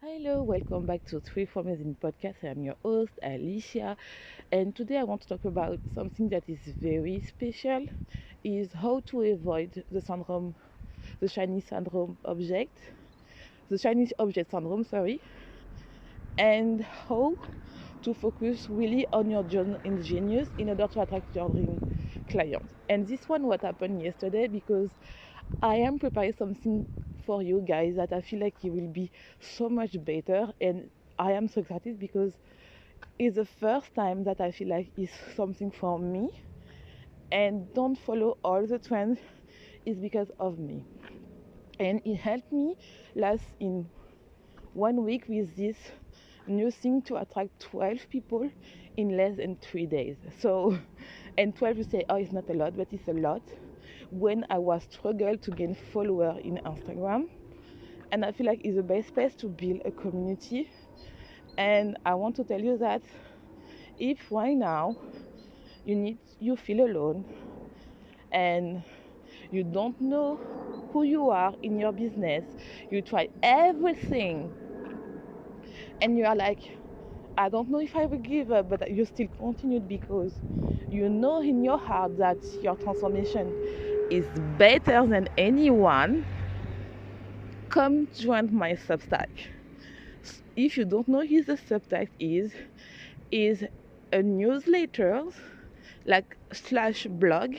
Hello, welcome back to Three Formers in Podcast. I'm your host, Alicia, and today I want to talk about something that is very special, is how to avoid the syndrome, the shiny syndrome object, the shiny object syndrome, sorry, and how to focus really on your genius in order to attract your dream client. And this one, what happened yesterday, because I am preparing something for you guys that I feel like it will be so much better, and I am so excited because it's the first time that I feel like it's something for me, and don't follow all the trends is because of me. And it helped me last in 1 week with this new thing to attract 12 people in less than 3 days. So, and 12 you say, oh, it's not a lot, but it's a lot. When I was struggle to gain follower in Instagram, and I feel like it's the best place to build a community. And I want to tell you that if right now you feel alone and you don't know who you are in your business, you try everything and you are like, I don't know if I will give up, but you still continued because you know in your heart that your transformation is better than anyone. Come join my Substack. If you don't know what the Substack is a newsletter like slash blog,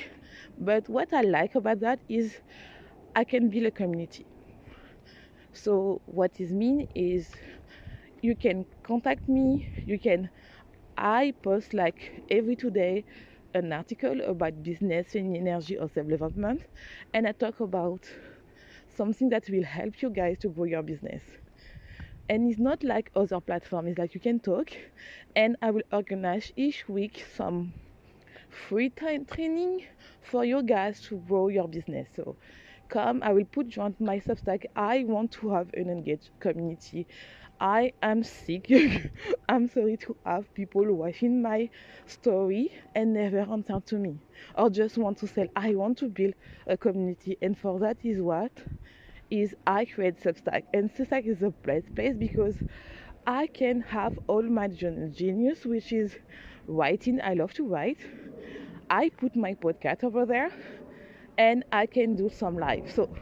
but what I like about that is I can build a community. So what is mean is you can contact me, I post like every 2 day an article about business, feminine energy or self-development, and I talk about something that will help you guys to grow your business. And it's not like other platforms, it's like you can talk, and I will organize each week some free time training for you guys to grow your business. So come, I will put you on my Substack. I want to have an engaged community. I am sick. I'm sorry to have people watching my story and never answer to me or just want to sell. I want to build a community, and for that is I create Substack. And Substack is a best place because I can have all my genius, which is writing. I love to write. I put my podcast over there and I can do some live. So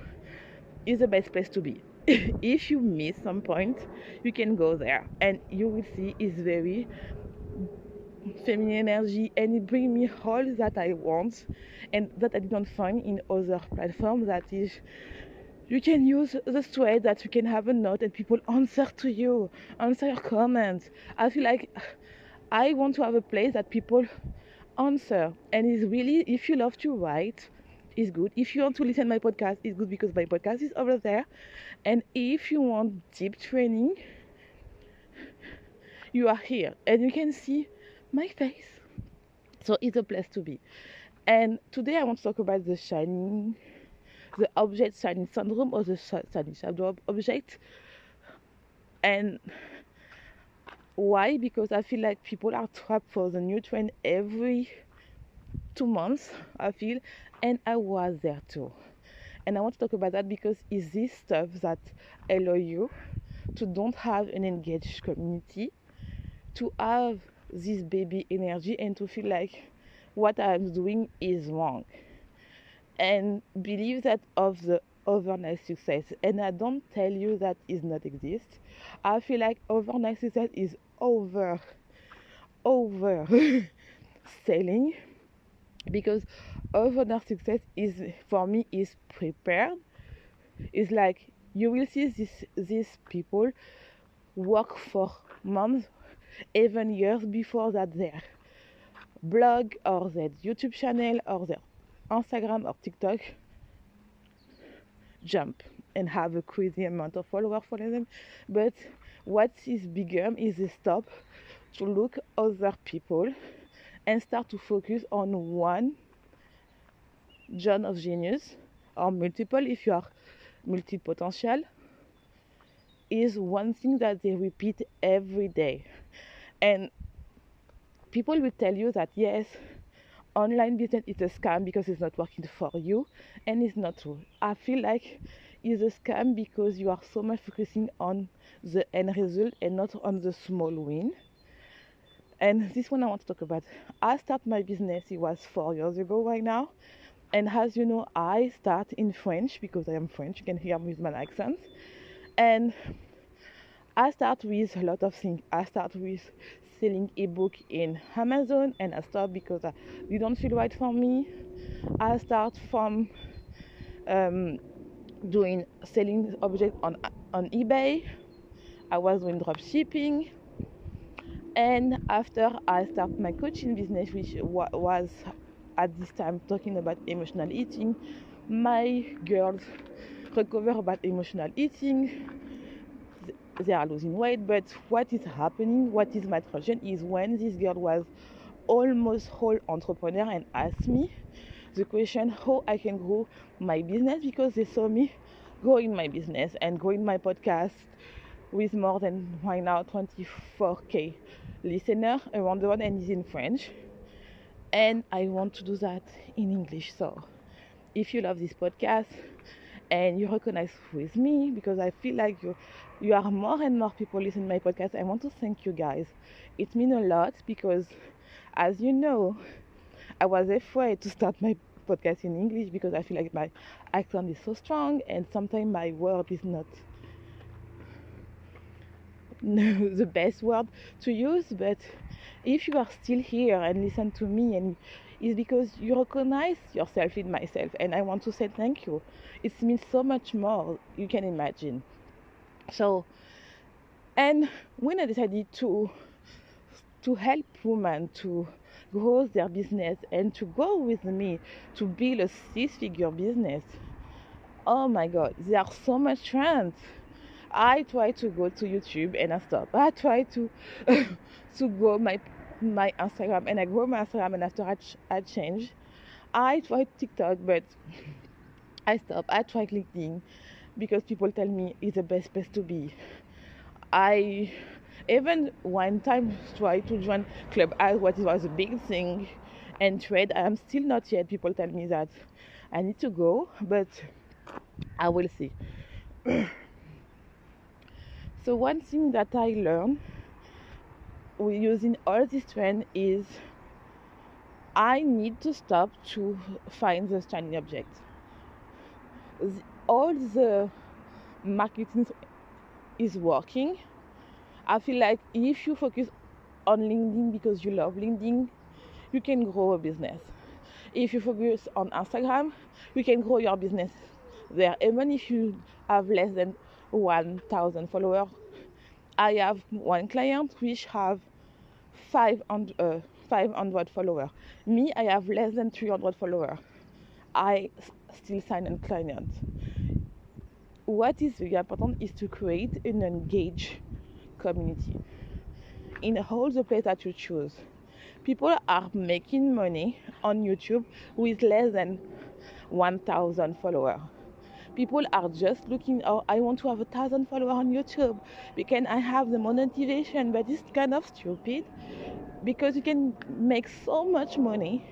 it's the best place to be. If you miss some point, you can go there and you will see it's very feminine energy, and it brings me all that I want and that I didn't find in other platforms. That is, you can use the thread that you can have a note and people answer to you, answer your comments. I feel like I want to have a place that people answer, and it's really, if you love to write, it's good. If you want to listen to my podcast, it's good because my podcast is over there. And if you want deep training, you are here and you can see my face. So it's a place to be. And today I want to talk about the object shiny syndrome, or the shiny shadow object. And why? Because I feel like people are trapped for the new trend every 2 months, I feel, and I was there too. And I want to talk about that because it's this stuff that allow you to don't have an engaged community, to have this baby energy, and to feel like what I'm doing is wrong, and believe that of the overnight success. And I don't tell you that is not exist. I feel like overnight success is over selling, because overnight success is, for me, is prepared. It's like you will see these people work for months, even years before that their blog or their YouTube channel or their Instagram or TikTok jump and have a crazy amount of followers for them. But what is bigger is they stop to look other people and start to focus on one zone of genius, or multiple if you are multi-potential, is one thing that they repeat every day. And people will tell you that yes, online business is a scam because it's not working for you, and it's not true. I feel like is a scam because you are so much focusing on the end result and not on the small win. And this one I want to talk about. I started my business, it was 4 years ago right now. And as you know, I start in French because I am French. You can hear me with my accent. And I start with a lot of things. I start with selling ebook in Amazon, and I start because it don't feel right for me. I start from doing selling objects on eBay. I was doing drop shipping, and after I start my coaching business, which was at this time talking about emotional eating. My girls recover about emotional eating. They are losing weight, but what is happening, what is my transition is when this girl was almost whole entrepreneur and asked me the question how I can grow my business, because they saw me growing my business and growing my podcast with more than right now 24k listeners around the world, and is in French, and I want to do that in English. So if you love this podcast and you recognize with me, because I feel like you are more and more people listening to my podcast, I want to thank you guys. It means a lot because, as you know, I was afraid to start my podcast in English because I feel like my accent is so strong and sometimes my word is not the best word to use. But if you are still here and listen to me, and it's because you recognize yourself in myself, and I want to say thank you. It means so much more you can imagine. So, and when I decided to help women to grow their business and to go with me to build a 6-figure business, oh my god, there are so much trends. I try to go to YouTube and I stop. I try to to grow my Instagram, and I grow my Instagram, and after I change. I tried TikTok, but I stop. I try LinkedIn because people tell me it's the best place to be. I even one time tried to join Club As, what was a big thing, and trade. I am still not yet. People tell me that I need to go, but I will see. So one thing that I learned using all this trend is I need to stop to find the shiny object. All the marketing is working. I feel like if you focus on LinkedIn because you love LinkedIn, you can grow a business. If you focus on Instagram, you can grow your business there. Even if you have less than 1,000 followers. I have one client which have 500 followers. Me, I have less than 300 followers. I still sign a client. What is very important is to create an engaged community in all the place that you choose. People are making money on YouTube with less than 1,000 followers. People are just looking, oh, I want to have 1,000 followers on YouTube because I have the motivation, but it's kind of stupid because you can make so much money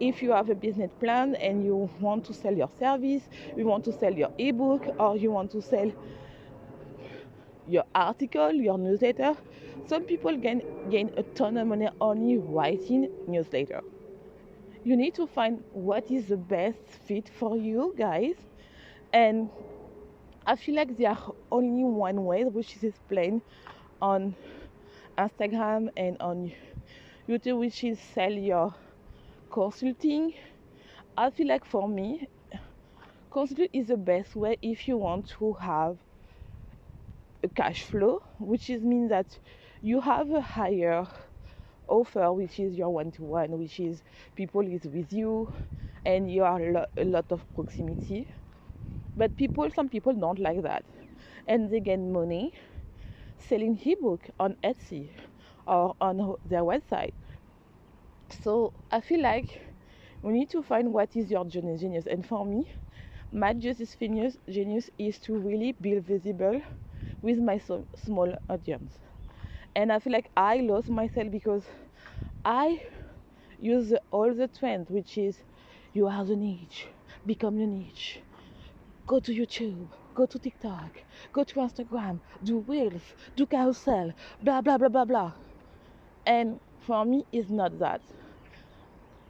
if you have a business plan and you want to sell your service, you want to sell your ebook, or you want to sell your article, your newsletter. Some people gain a ton of money only writing newsletter. You need to find what is the best fit for you guys, and I feel like there are only one way, which is explained on Instagram and on YouTube, which is sell your consulting. I feel like for me, consulting is the best way if you want to have a cash flow, which is means that you have a higher offer, which is your one-to-one, which is people is with you and you are a lot of proximity. But some people don't like that, and they get money selling ebook on Etsy or on their website. So I feel like we need to find what is your genius. And for me, my genius is to really be visible with my small audience. And I feel like I lost myself because I use all the trends, which is you are the niche, become the niche, go to YouTube, go to TikTok, go to Instagram, do reels, do carousel, blah blah blah blah blah. And for me, it's not that.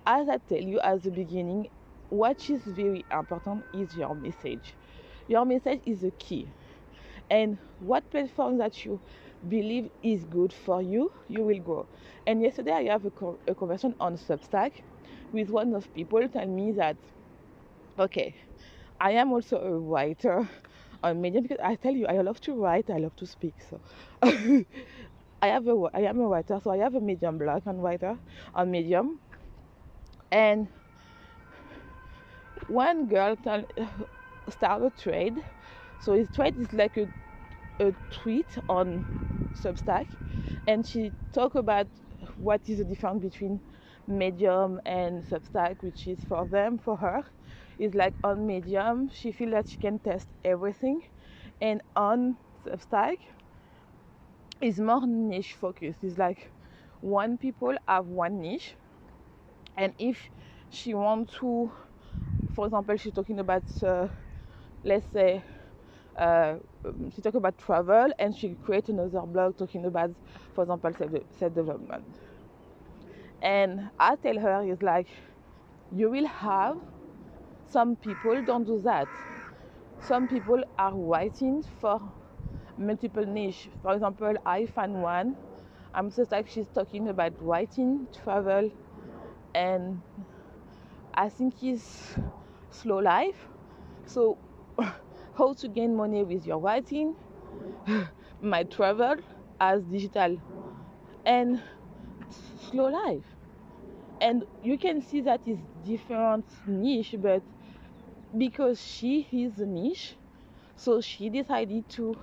As I tell you at the beginning, what is very important is your message. Your message is the key. And what platform that you believe is good for you, you will go. And yesterday I have a conversation on Substack with one of people telling me that, okay, I am also a writer on Medium, because I tell you, I love to write, I love to speak. So I am a writer, so I have a Medium blog and writer on Medium. And one girl started a trade. So his trade is like a tweet on Substack, and she talked about what is the difference between Medium and Substack, which is for her is like on Medium she feels that she can test everything, and on Substack is more niche focused. It's like one people have one niche, and if she wants to, for example, she's talking about let's say she talk about travel, and she create another blog talking about, for example, self-development. And I tell her, is like, you will have some people don't do that. Some people are writing for multiple niche. For example, I found one. I'm just like, she's talking about writing, travel, and I think it's slow life. So how to gain money with your writing, my travel as digital, and slow life. And you can see that is different niche, but because she is a niche, so she decided to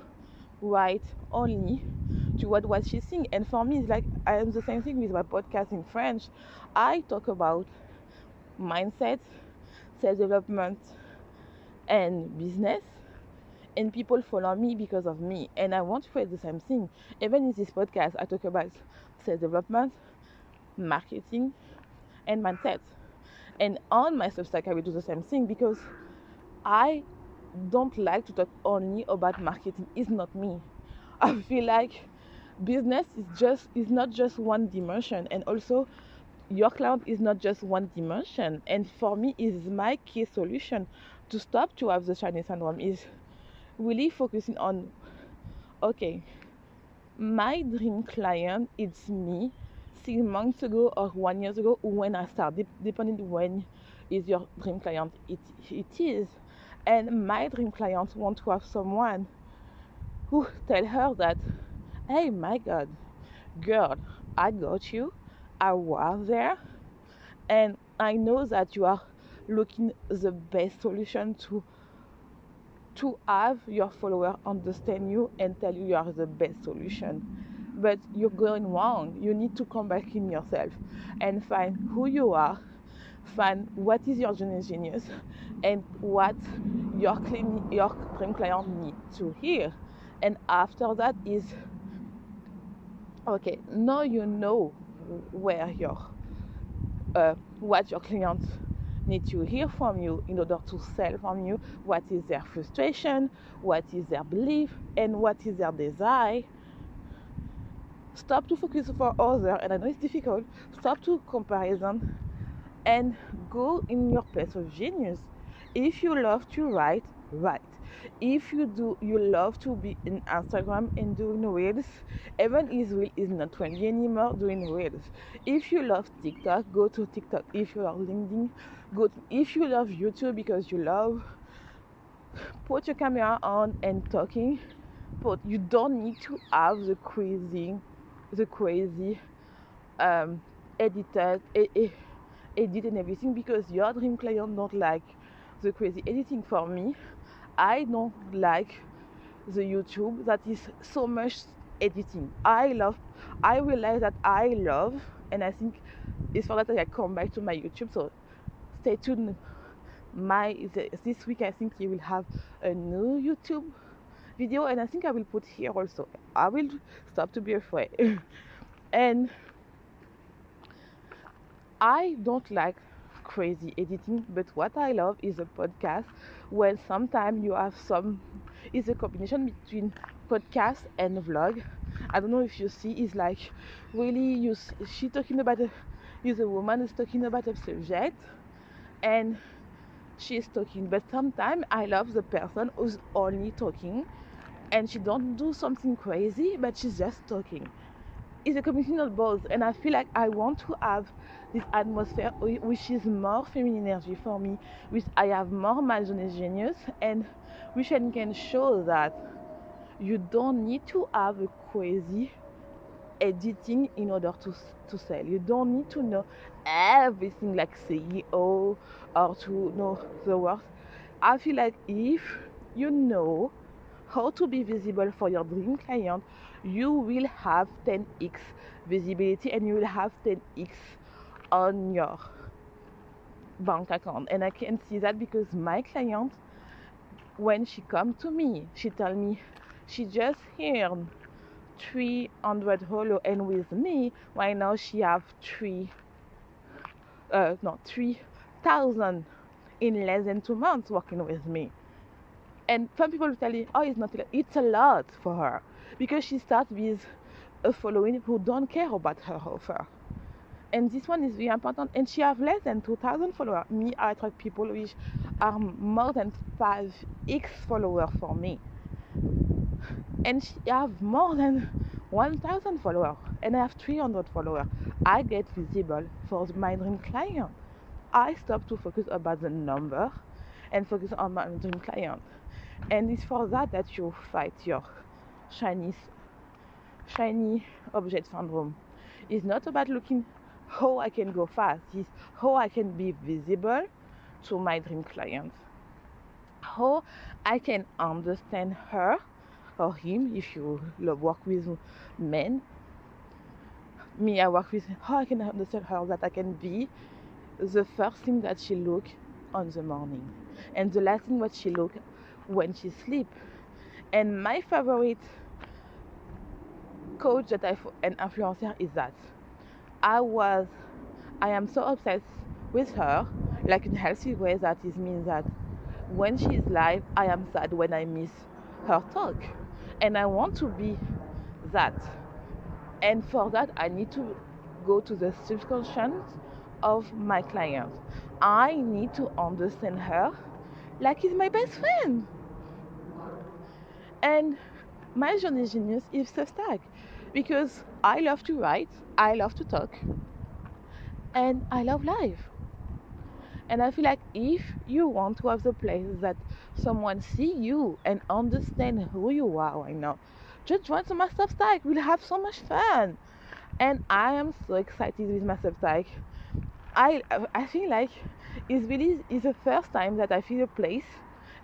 write only to what she's seeing. And for me, it's like, I am the same thing with my podcast in French. I talk about mindset, self-development, and business, and people follow me because of me, and I want to create the same thing. Even in this podcast I talk about self-development, marketing, and mindset. And on my Substack I will do the same thing, because I don't like to talk only about marketing. It's not me. I feel like business is not just one dimension, and also your client is not just one dimension. And for me, is my key solution to stop to have the Chinese syndrome is really focusing on, okay, my dream client, it's me 6 months ago or 1 year ago when I started, depending when is your dream client, it is. And my dream client want to have someone who tell her that, hey, my God, girl, I got you, I was there, and I know that you are looking the best solution to have your follower understand you and tell you are the best solution. But you're going wrong. You need to come back in yourself and find who you are, find what is your genius, and what your dream client needs to hear. And after that is, okay, now you know where what your clients need to hear from you in order to sell from you. What is their frustration, what is their belief, and what is their desire. Stop to focus for others, and I know it's difficult. Stop to comparison and go in your place of genius. If you love to write, if you love to be in Instagram and doing reels, even if reel is not trendy anymore, doing reels. If you love TikTok, go to TikTok. If you love LinkedIn, if you love YouTube because you love, put your camera on and talking. But you don't need to have the crazy edited edit and everything, because your dream client don't like the crazy editing. For me, I don't like the YouTube that is so much editing. I realize that I love, and I think it's for that I come back to my YouTube. So stay tuned. This week I think you will have a new YouTube video, and I think I will put here also. I will stop to be afraid. And I don't like crazy editing, but what I love is a podcast when sometimes you have it's a combination between podcast and vlog. I don't know if you see, it's like really she talking about is a woman who's talking about a subject and she's talking, but sometimes I love the person who's only talking and she don't do something crazy, but she's just talking. It's a combination of both, and I feel like I want to have this atmosphere which is more feminine energy for me, which I have more mindfulness genius, and which I can show that you don't need to have a crazy editing in order to sell. You don't need to know everything like CEO or to know the words. I feel like if you know how to be visible for your dream client, you will have 10x visibility and you will have 10x on your bank account. And I can see that because my client, when she come to me, she tell me she just earned 300 holo, and with me right now she have 3,000 in less than 2 months working with me. And some people will tell you, oh, it's not, it's a lot for her because she starts with a following who don't care about her offer. And this one is very important. And she have less than 2,000 followers. Me, I attract people which are more than 5x followers for me. And she have more than 1,000 followers. And I have 300 followers. I get visible for my dream client. I stop to focus about the number and focus on my dream client. And it's for that you fight your shiny object syndrome. It's not about looking how I can go fast. It's how I can be visible to my dream client. How I can understand her or him if you work with men. Me, I work with how I can understand her, that I can be the first thing that she look on the morning and the last thing what she look when she sleep. And my favorite coach and influencer is that I am so obsessed with her, like in a healthy way, that it means that when she's live I am sad when I miss her talk, and I want to be that. And for that I need to go to the subconscious of my client. I need to understand her like it's my best friend. And my journey genius is Substack because I love to write, I love to talk, and I love life. And I feel like if you want to have the place that someone see you and understand who you are right now, just join to my Substack. We'll have so much fun. And I am so excited with my Substack. I feel like it's the first time that I feel a place,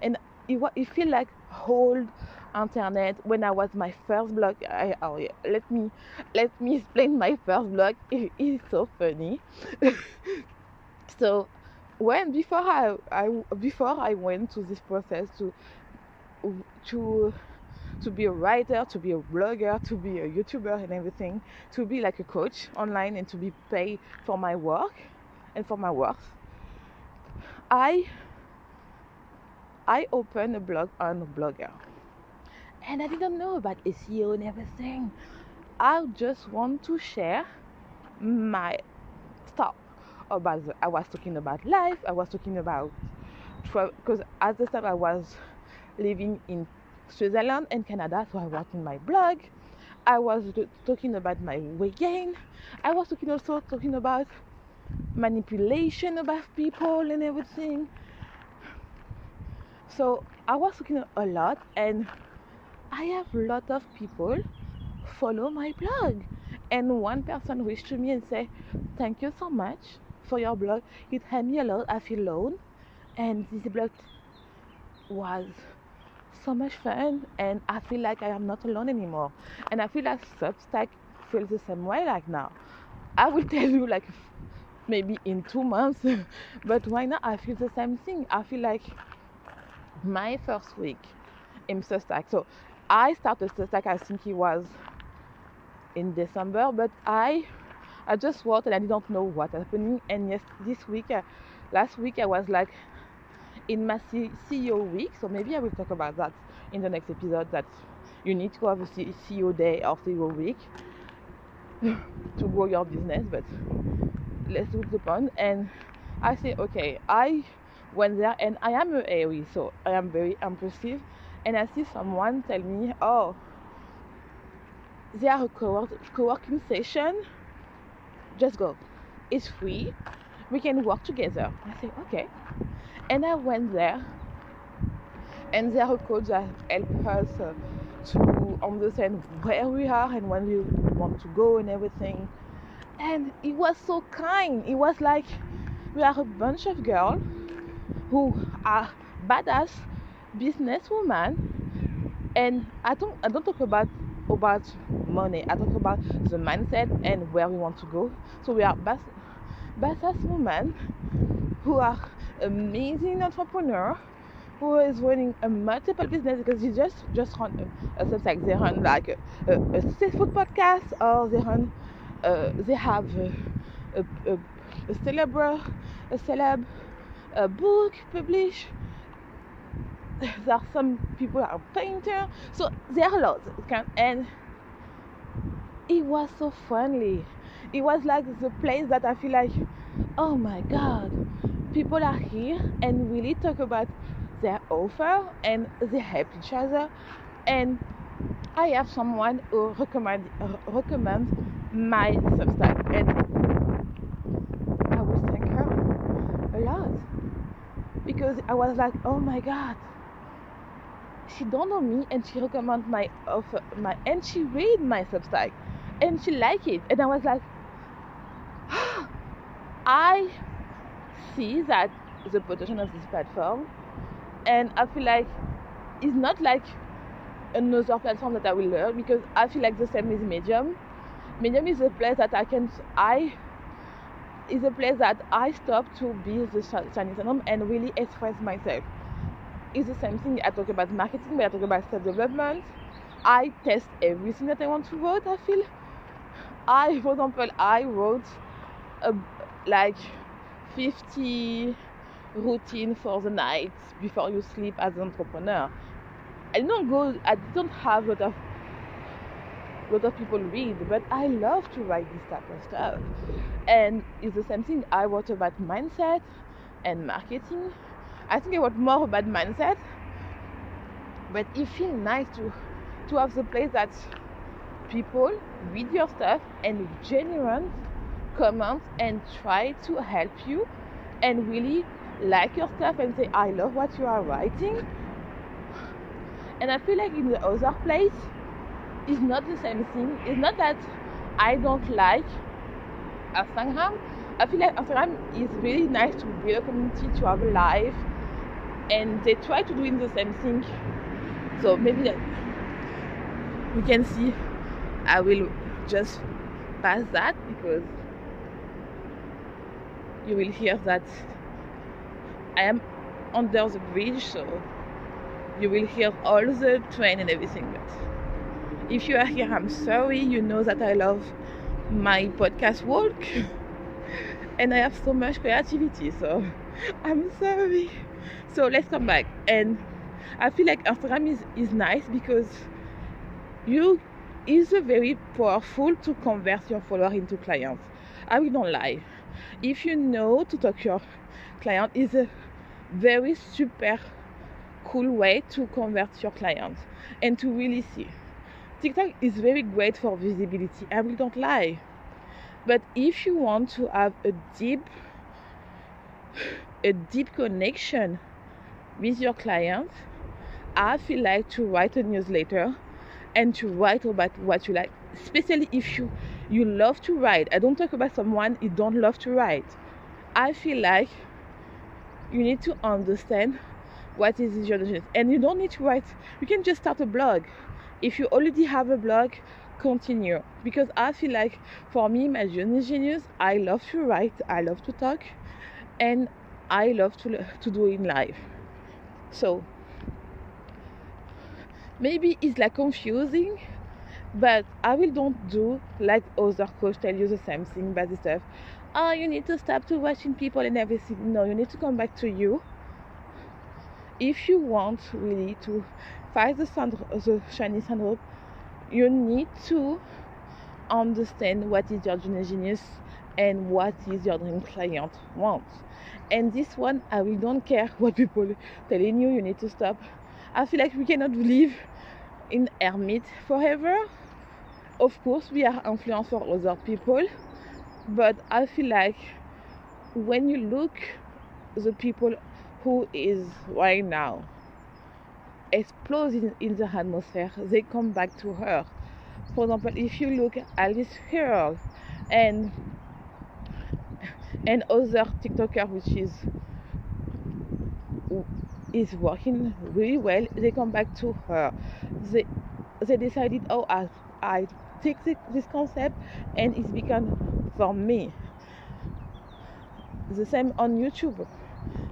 and it feel like whole internet. When I was my first blog, let me explain my first blog. It is so funny. So before I went to this process to be a writer, to be a blogger, to be a YouTuber and everything, to be like a coach online and to be paid for my work and for my worth, I opened a blog on Blogger. And I didn't know about SEO and everything. I just want to share my stuff I was talking about life, I was talking about because at the time I was living in Switzerland and Canada, so I was in my blog. I was talking about my weight gain. I was talking about manipulation about people and everything. So I was talking a lot, and I have a lot of people follow my blog. And one person reached to me and said, "Thank you so much for your blog. It helped me a lot. I feel alone, and this blog was so much fun, and I feel like I am not alone anymore." And I feel like Substack feels the same way like now. I will tell you like maybe in 2 months, but right now I feel the same thing. I feel like my first week in Substack. So I started Substack, I think it was in December, but I just worked and I didn't know what happening. And yes, this week last week I was like in my CEO week, so maybe I will talk about that in the next episode, that you need to have a CEO day or CEO week to grow your business, but let's do the point. And I say, okay, I went there, and I am a Aries, so I am very impulsive, and I see someone tell me, oh, there are a co-working session, just go, it's free, we can work together. I say, okay. And I went there, and there are a coach that help us to understand where we are and when we want to go and everything. And it was so kind. It was like we are a bunch of girls who are badass businesswomen, and I don't talk about money. I talk about the mindset and where we want to go. So we are badass women who are amazing entrepreneur who is running a multiple business, because you just run something like they run like a food podcast, or they have a celeb book published. There are some people are painter, so there are lots. And it was so friendly. It was like the place that I feel like, oh my god, people are here and really talk about their offer and they help each other. And I have someone who recommends my Substack, and I will thank her a lot, because I was like, oh my god, she don't know me and she recommends my offer, and she read my Substack and she liked it. And I was like, I see that the potential of this platform, and I feel like it's not like another platform that I will learn, because I feel like the same is Medium. Medium is a place that is a place that I stop to be the Chinese syndrome and really express myself. It's the same thing. I talk about marketing, but I talk about self-development. I test everything that I want to write. I feel for example, I wrote like 50 routine for the night before you sleep as an entrepreneur. I don't have a lot of people read, but I love to write this type of stuff. And it's the same thing. I wrote about mindset and marketing. I think I wrote more about mindset, but it feels nice to have the place that people read your stuff and genuine comment and try to help you and really like your stuff and say, I love what you are writing. And I feel like in the other place, it's not the same thing. It's not that I don't like Instagram. I feel like Instagram is really nice to build a community, to have a life, and they try to do in the same thing. So maybe that we can see. I will just pass that, because you will hear that I am under the bridge, so you will hear all the train and everything. But if you are here, I'm sorry. You know that I love my podcast work and I have so much creativity, so I'm sorry. So let's come back. And I feel like Instagram is nice because is very powerful to convert your follower into clients. I will not lie. If you know to talk your client, is a very super cool way to convert your clients and to really see. TikTok is very great for visibility. I will not lie. But if you want to have a deep connection with your clients, I feel like to write a newsletter and to write about what you like, especially if you love to write. I don't talk about someone who don't love to write. I feel like you need to understand what is your business, and you don't need to write. You can just start a blog. If you already have a blog, continue, because I feel like for me, my journey is genius. I love to write, I love to talk, and I love to do in life. So maybe it's like confusing, but I will don't do like other coach tell you the same thing about this stuff. oh, you need to stop to watching people and everything. No, you need to come back to you. If you want really to fight the shiny syndrome, you need to understand what is your genius and what is your dream client wants. And this one, I really don't care what people telling you. You need to stop. I feel like we cannot live in hermit forever. Of course, we are influenced for other people, but I feel like when you look the people who is right now exploding in the atmosphere, they come back to her. For example, if you look at this girl and other TikToker which is working really well, they come back to her. They decided, oh, I take this concept and it's become for me. The same on YouTube,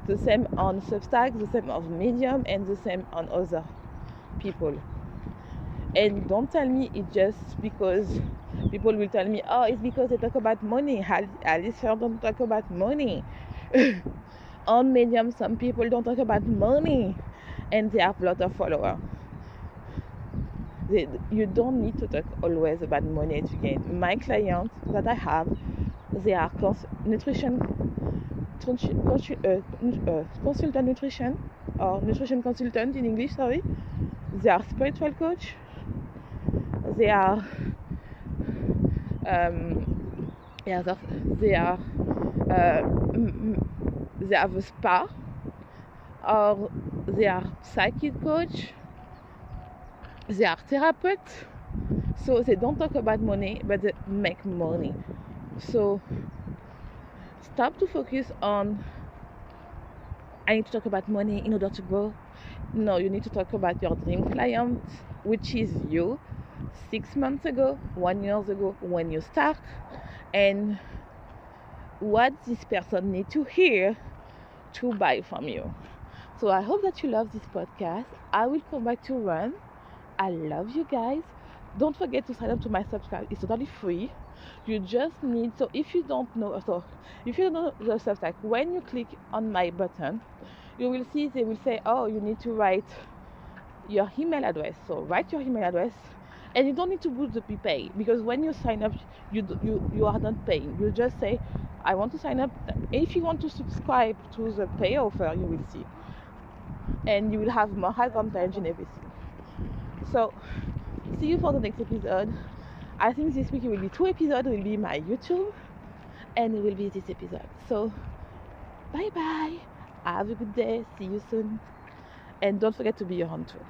the same on Substack, the same on Medium, and the same on other people. And don't tell me it's just because people will tell me, oh, it's because they talk about money. Alice don't talk about money. On Medium, some people don't talk about money and they have a lot of followers. You don't need to talk always about money to gain. My clients that I have, they are consultant nutrition, or nutrition consultant in English, sorry. They are spiritual coach. They are they have a spa, or they are psychic coach. They are therapists. So they don't talk about money, but they make money. So stop to focus on, I need to talk about money in order to grow. No, you need to talk about your dream client, which is you 6 months ago, 1 year ago, when you start, and what this person needs to hear to buy from you. So I hope that you love this podcast. I will come back to run. I love you guys. Don't forget to sign up to my subscribe. It's totally free. You just need, if you don't know the Substack, when you click on my button, you will see they will say, oh, you need to write your email address. So write your email address, and you don't need to put the prepay, because when you sign up, you are not paying. You just say, I want to sign up. If you want to subscribe to the pay offer, you will see, and you will have more advantage in everything. So see you for the next episode. I think this week it will be 2 episodes. It will be my YouTube, and it will be this episode. So bye bye, have a good day, see you soon, and don't forget to be your own tool.